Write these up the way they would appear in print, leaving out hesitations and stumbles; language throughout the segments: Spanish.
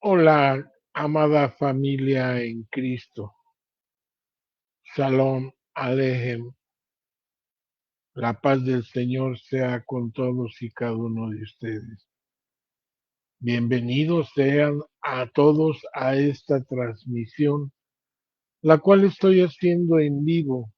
Hola, amada familia en Cristo. Shalom Alejem. La paz del Señor sea con todos y cada uno de ustedes. Bienvenidos sean a todos a esta transmisión, la cual estoy haciendo en vivo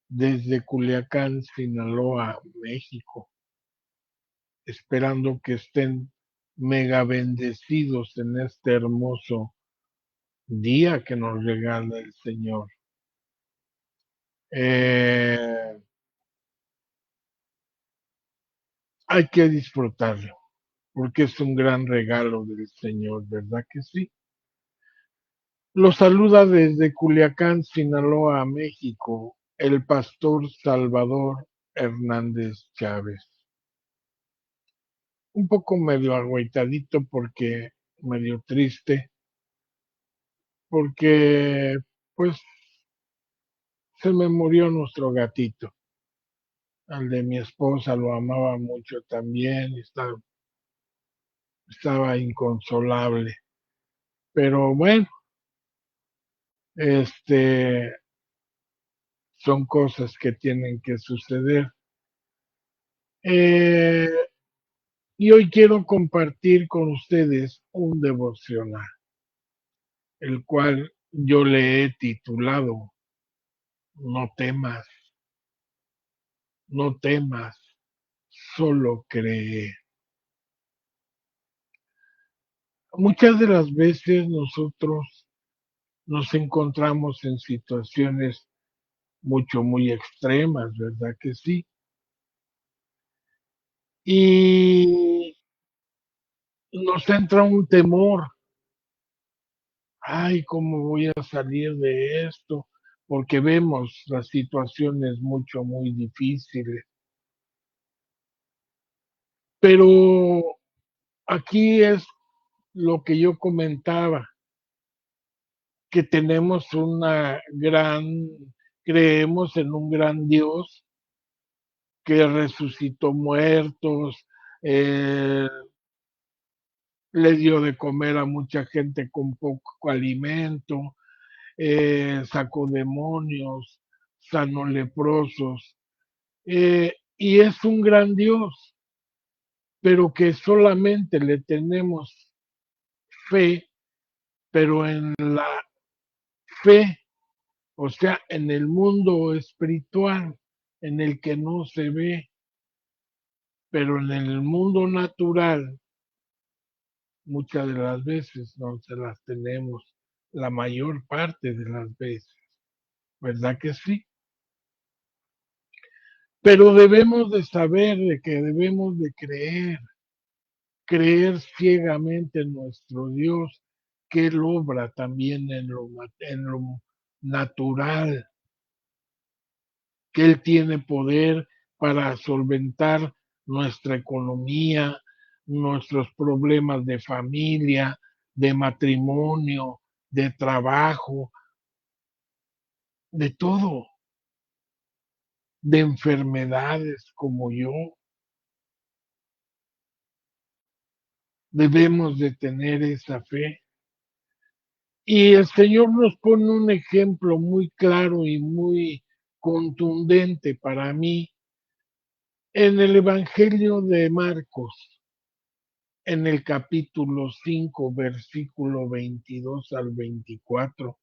desde Culiacán, Sinaloa, México, esperando que estén mega bendecidos en este hermoso día que nos regala el Señor. Eh, Hay que disfrutarlo, porque es un gran regalo del Señor, ¿verdad que sí? Lo saluda desde Culiacán, Sinaloa, México, el pastor Salvador Hernández Chávez. Un poco medio agüitadito porque medio triste, porque pues se me murió nuestro gatito. Al de mi esposa lo amaba mucho también, estaba inconsolable. Pero bueno, este, son cosas que tienen que suceder. Eh, y hoy quiero compartir con ustedes un devocional, el cual yo le he titulado No temas, no temas, solo cree. Muchas de las veces nosotros nos encontramos en situaciones muy extremas, ¿verdad que sí? Y nos entra un temor. Ay, ¿cómo voy a salir de esto? Porque vemos las situaciones muy difíciles. Pero aquí es lo que yo comentaba, que tenemos creemos en un gran Dios que resucitó muertos, eh, le dio de comer a mucha gente con poco alimento, sacó demonios, sanó leprosos. Y es un gran Dios, pero que solamente le tenemos fe, pero en la fe, o sea, en el mundo espiritual, en el que no se ve, pero en el mundo natural, muchas de las veces no se las tenemos, la mayor parte de las veces, ¿verdad que sí? Pero debemos de saber de que debemos de creer ciegamente en nuestro Dios, que Él obra también en lo natural, que Él tiene poder para solventar nuestra economía, nuestros problemas de familia, de matrimonio, de trabajo, de todo, de enfermedades como yo. Debemos de tener esa fe. Y el Señor nos pone un ejemplo muy claro y muy contundente para mí en el Evangelio de Marcos, en el capítulo 5, versículo 22 al 24,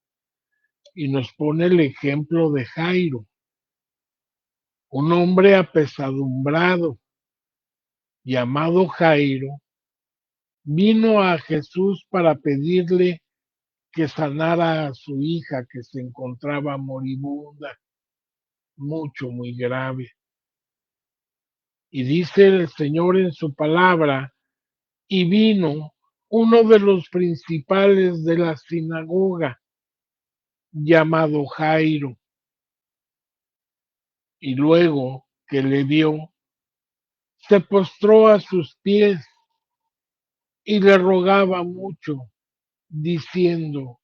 y nos pone el ejemplo de Jairo, un hombre apesadumbrado llamado Jairo, vino a Jesús para pedirle que sanara a su hija que se encontraba moribunda, muy grave. Y dice el Señor en su palabra, y vino uno de los principales de la sinagoga, llamado Jairo, y luego que le vio, se postró a sus pies y le rogaba mucho, diciendo,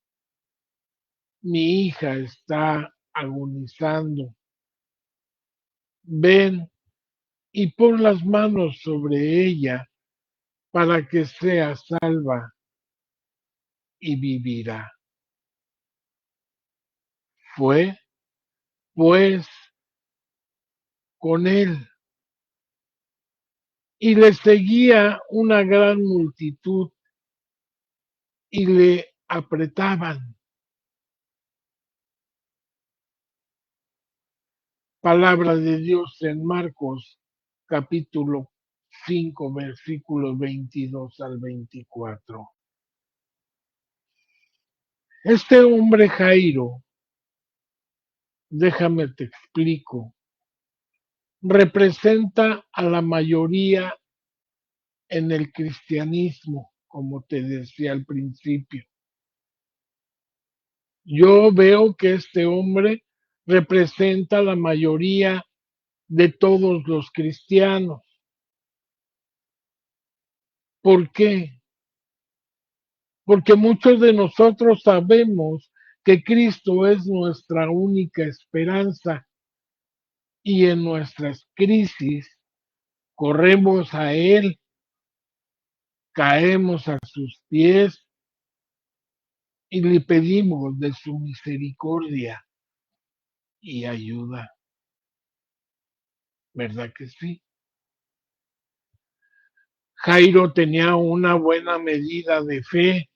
mi hija está agonizando, ven y pon las manos sobre ella para que sea salva y vivirá. Fue, pues, con él, y le seguía una gran multitud y le apretaban. Palabra de Dios en Marcos capítulo 5 versículos 22 al 24. Este hombre Jairo, déjame te explico, representa a la mayoría en el cristianismo, como te decía al principio. Yo veo que este hombre representa a la mayoría de todos los cristianos. ¿Por qué? Porque muchos de nosotros sabemos que Cristo es nuestra única esperanza y en nuestras crisis corremos a Él, caemos a sus pies y le pedimos de su misericordia y ayuda. ¿Verdad que sí? Jairo tenía una buena medida de fe,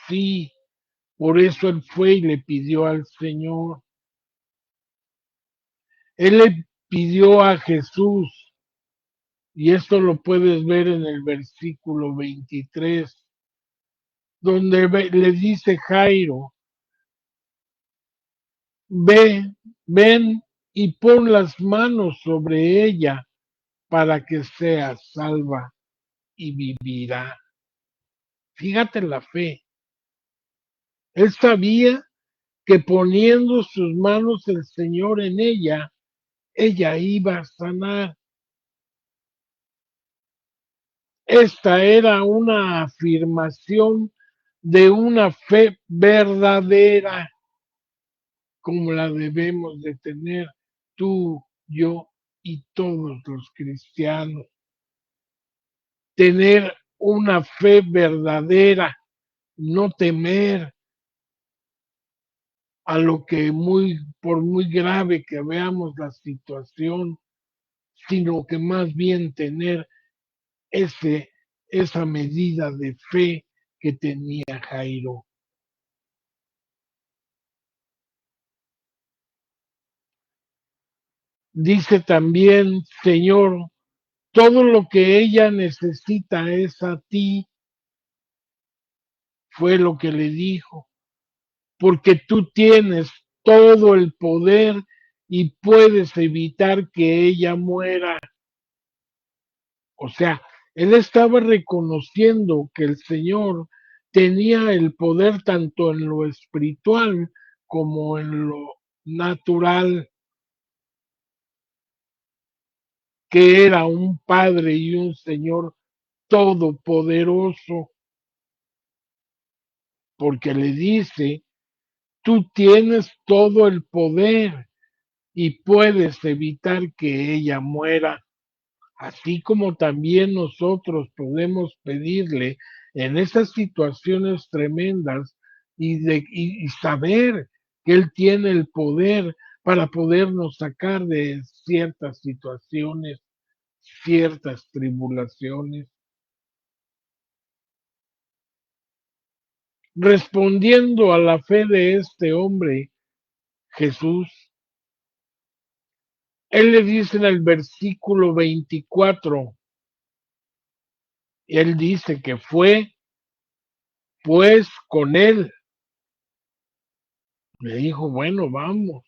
sí, por eso él fue y le pidió al Señor. Él le pidió a Jesús, y esto lo puedes ver en el versículo 23, donde le dice Jairo, ve, ven y pon las manos sobre ella para que sea salva y vivirá. Fíjate la fe. Él sabía que poniendo sus manos el Señor en ella iba a sanar. Esta era una afirmación de una fe verdadera como la debemos de tener tú, yo y todos los cristianos. Tener una fe verdadera, no temer a lo que por muy grave que veamos la situación, sino que más bien tener ese, esa medida de fe que tenía Jairo. Dice también, Señor, todo lo que ella necesita es a ti, fue lo que le dijo, porque tú tienes todo el poder y puedes evitar que ella muera. O sea, él estaba reconociendo que el Señor tenía el poder tanto en lo espiritual como en lo natural, que era un Padre y un Señor todopoderoso, porque le dice, tú tienes todo el poder y puedes evitar que ella muera. Así como también nosotros podemos pedirle en esas situaciones tremendas y saber que Él tiene el poder para podernos sacar de ciertas situaciones, ciertas tribulaciones. Respondiendo a la fe de este hombre, Jesús, Él le dice en el versículo 24, Él dice que fue pues con Él. Le dijo, bueno, vamos.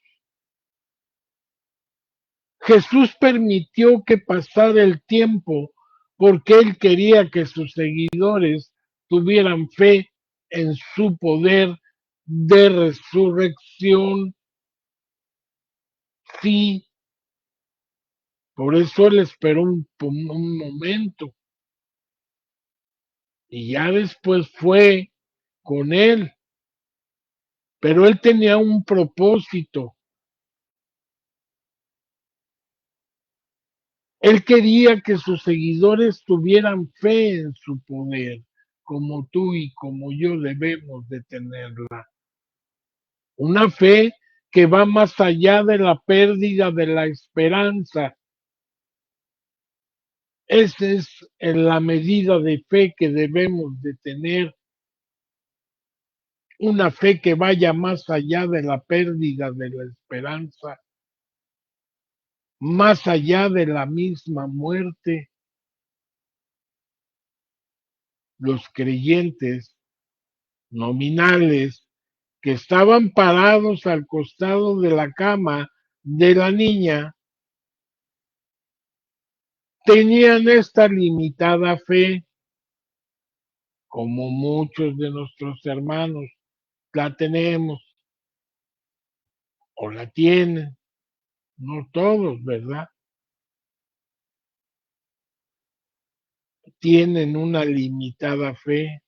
Jesús permitió que pasara el tiempo porque él quería que sus seguidores tuvieran fe en su poder de resurrección. Sí, por eso él esperó un momento y ya después fue con él, pero él tenía un propósito. Él quería que sus seguidores tuvieran fe en su poder, como tú y como yo debemos de tenerla. Una fe que va más allá de la pérdida de la esperanza. Esa es la medida de fe que debemos de tener, una fe que vaya más allá de la pérdida de la esperanza, más allá de la misma muerte. Los creyentes nominales que estaban parados al costado de la cama de la niña tenían esta limitada fe, como muchos de nuestros hermanos la tenemos o la tienen, no todos, ¿verdad? Tienen una limitada fe,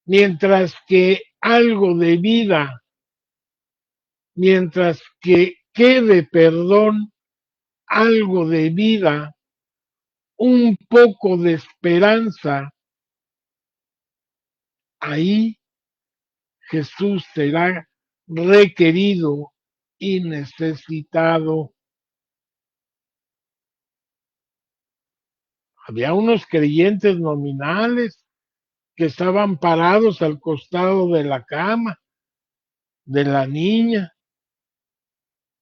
mientras que algo de vida, mientras que quede perdón, algo de vida, un poco de esperanza, ahí Jesús será requerido y necesitado. Había unos creyentes nominales que estaban parados al costado de la cama de la niña,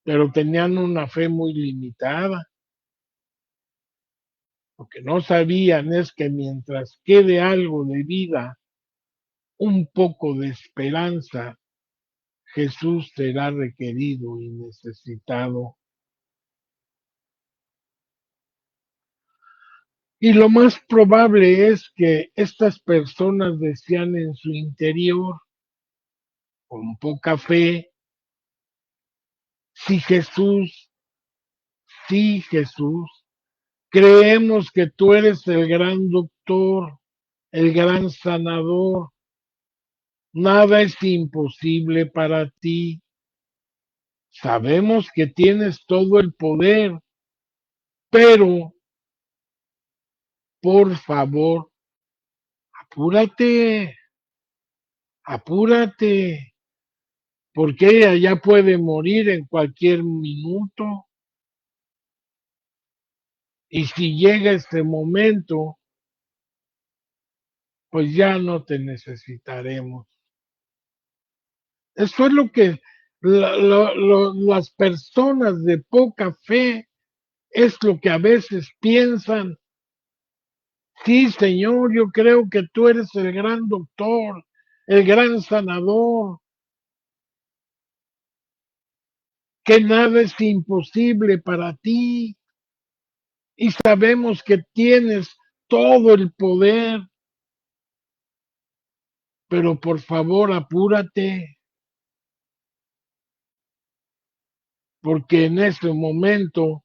pero tenían una fe muy limitada. Lo que no sabían es que mientras quede algo de vida, un poco de esperanza, Jesús será requerido y necesitado. Y lo más probable es que estas personas decían en su interior, con poca fe, si Jesús, sí Jesús, creemos que tú eres el gran doctor, el gran sanador, nada es imposible para ti. Sabemos que tienes todo el poder, pero por favor, apúrate, apúrate, porque ella ya puede morir en cualquier minuto. Y si llega ese momento, pues ya no te necesitaremos. Eso es lo que las personas de poca fe es lo que a veces piensan. Sí, Señor, yo creo que tú eres el gran doctor, el gran sanador, que nada es imposible para ti y sabemos que tienes todo el poder, pero por favor apúrate, porque en ese momento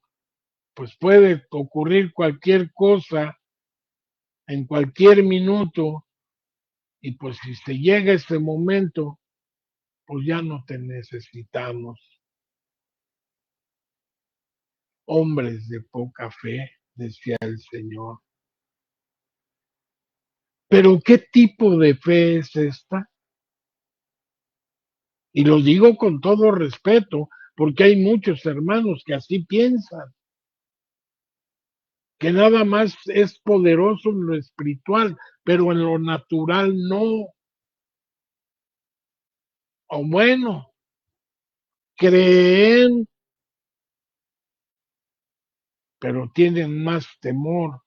pues puede ocurrir cualquier cosa en cualquier minuto y pues si se llega ese momento, pues ya no te necesitamos. Hombres de poca fe, decía el Señor. Pero ¿qué tipo de fe es esta? Y lo digo con todo respeto, porque hay muchos hermanos que así piensan, que nada más es poderoso en lo espiritual, pero en lo natural no. O bueno, creen, pero tienen más temor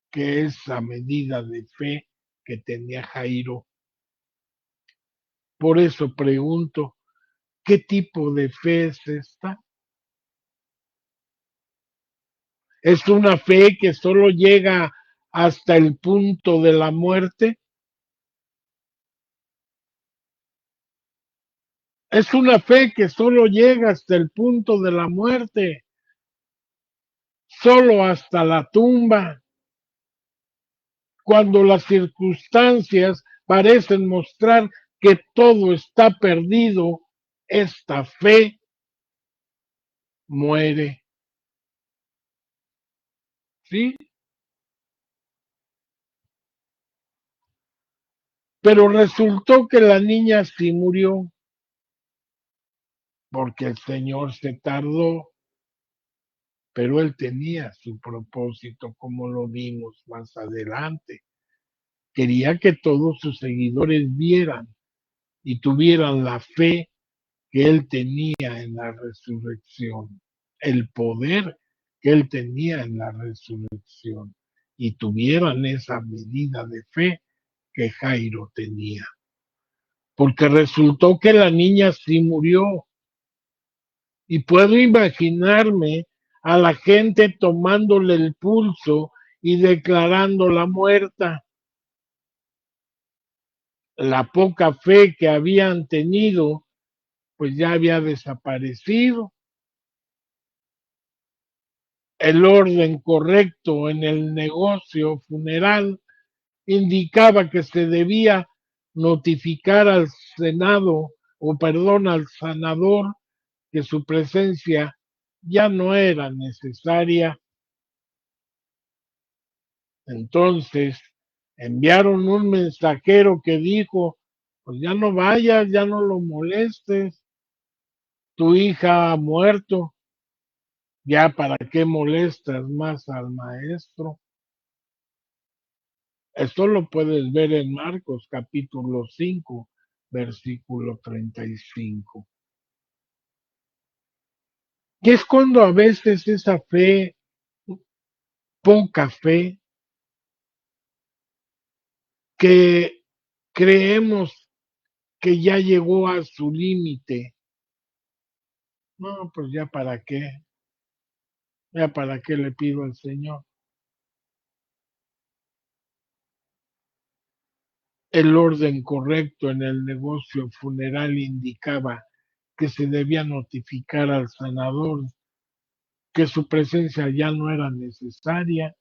que esa medida de fe que tenía Jairo. Por eso pregunto, ¿qué tipo de fe es esta? ¿Es una fe que solo llega hasta el punto de la muerte? Es una fe que solo llega hasta el punto de la muerte, solo hasta la tumba, cuando las circunstancias parecen mostrar que todo está perdido, esta fe muere. ¿Sí? Pero resultó que la niña sí murió, porque el Señor se tardó, pero él tenía su propósito, como lo vimos más adelante. Quería que todos sus seguidores vieran y tuvieran la fe que él tenía en la resurrección, el poder que él tenía en la resurrección, y tuvieran esa medida de fe que Jairo tenía. Porque resultó que la niña sí murió, y puedo imaginarme a la gente tomándole el pulso y declarándola muerta. La poca fe que habían tenido, pues ya había desaparecido. El orden correcto en el negocio funeral indicaba que se debía notificar al Senado, o perdón, al sanador, que su presencia ya no era necesaria. Entonces enviaron un mensajero que dijo, pues ya no vayas, ya no lo molestes, tu hija ha muerto, ya para qué molestas más al maestro. Esto lo puedes ver en Marcos capítulo 5, versículo 35. Y es cuando a veces esa fe, poca fe, que creemos que ya llegó a su límite. No, pues ya para qué le pido al Señor. El orden correcto en el negocio funeral indicaba que se debía notificar al sanador que su presencia ya no era necesaria.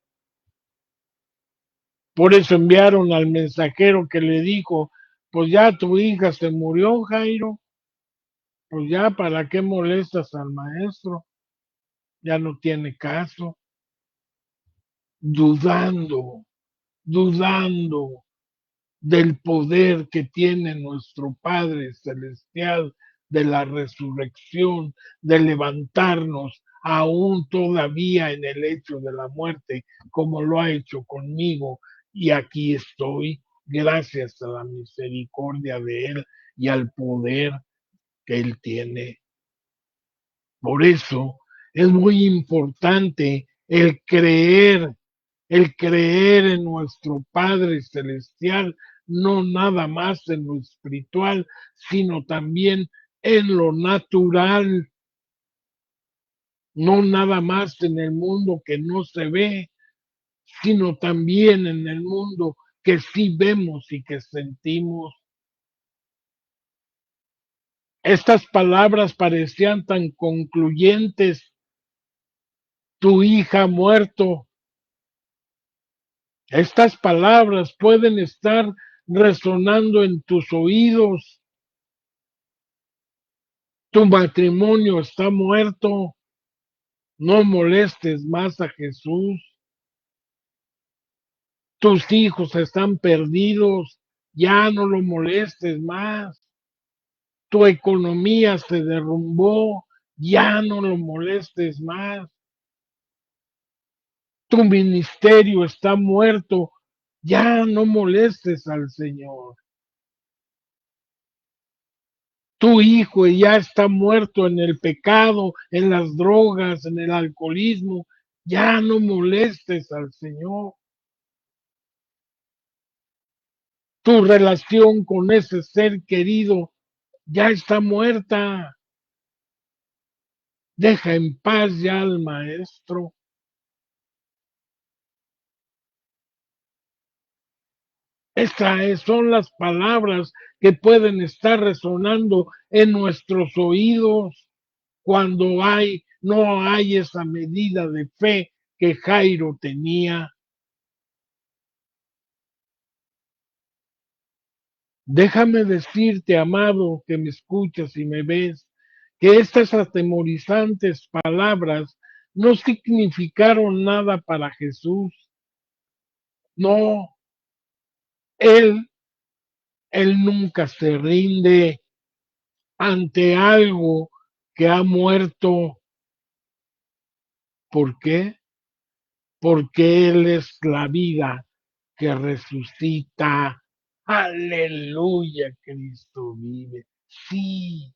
Por eso enviaron al mensajero que le dijo, pues ya tu hija se murió, Jairo, pues ya para qué molestas al maestro, ya no tiene caso, dudando, dudando del poder que tiene nuestro Padre Celestial, de la resurrección, de levantarnos aún todavía en el hecho de la muerte, como lo ha hecho conmigo. Y aquí estoy, gracias a la misericordia de Él y al poder que Él tiene. Por eso es muy importante el creer en nuestro Padre Celestial, no nada más en lo espiritual, sino también en lo natural, no nada más en el mundo que no se ve, sino también en el mundo que sí vemos y que sentimos. Estas palabras parecían tan concluyentes. Tu hija ha muerto. Estas palabras pueden estar resonando en tus oídos. Tu matrimonio está muerto. No molestes más a Jesús. Tus hijos están perdidos. Ya no lo molestes más. Tu economía se derrumbó. Ya no lo molestes más. Tu ministerio está muerto. Ya no molestes al Señor. Tu hijo ya está muerto en el pecado, en las drogas, en el alcoholismo. Ya no molestes al Señor. Tu relación con ese ser querido ya está muerta. Deja en paz ya al maestro. Estas son las palabras que pueden estar resonando en nuestros oídos cuando no hay esa medida de fe que Jairo tenía. Déjame decirte, amado, que me escuchas y me ves, que estas atemorizantes palabras no significaron nada para Jesús. No, él Él nunca se rinde ante algo que ha muerto. ¿Por qué? Porque Él es la vida que resucita. Aleluya, Cristo vive. Sí,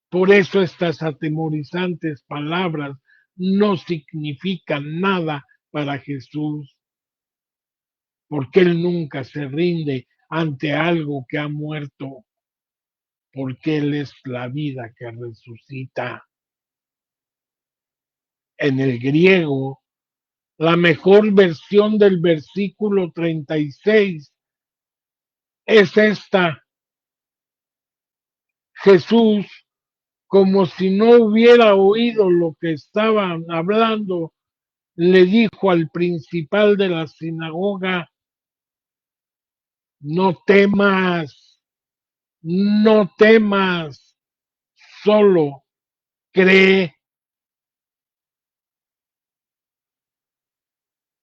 por eso estas atemorizantes palabras no significan nada para Jesús, porque Él nunca se rinde ante algo que ha muerto, porque Él es la vida que resucita. En el griego, la mejor versión del versículo 36 es esta: Jesús, como si no hubiera oído lo que estaban hablando, le dijo al principal de la sinagoga: no temas, no temas, solo cree.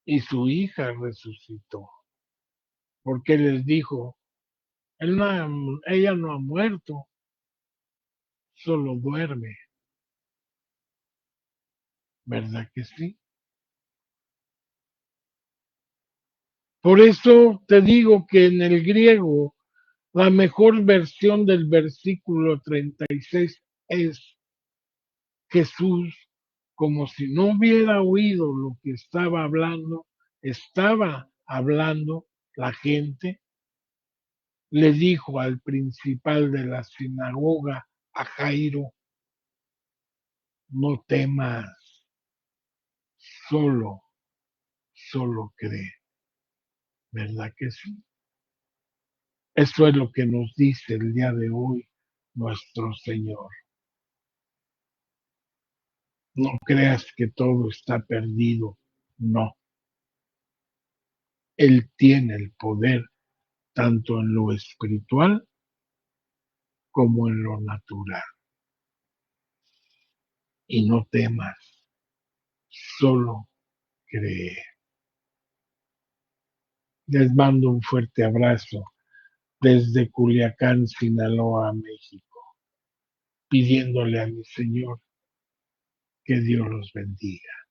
Y su hija resucitó, porque les dijo, ella no ha muerto, solo duerme. ¿Verdad que sí? Por eso te digo que en el griego la mejor versión del versículo 36 es: Jesús, como si no hubiera oído lo que estaba hablando la gente, le dijo al principal de la sinagoga, a Jairo: no temas, solo, solo cree. ¿Verdad que sí? Eso es lo que nos dice el día de hoy nuestro Señor. No creas que todo está perdido. No, Él tiene el poder tanto en lo espiritual como en lo natural. Y no temas, solo cree. Les mando un fuerte abrazo desde Culiacán, Sinaloa, México, pidiéndole a mi Señor que Dios los bendiga.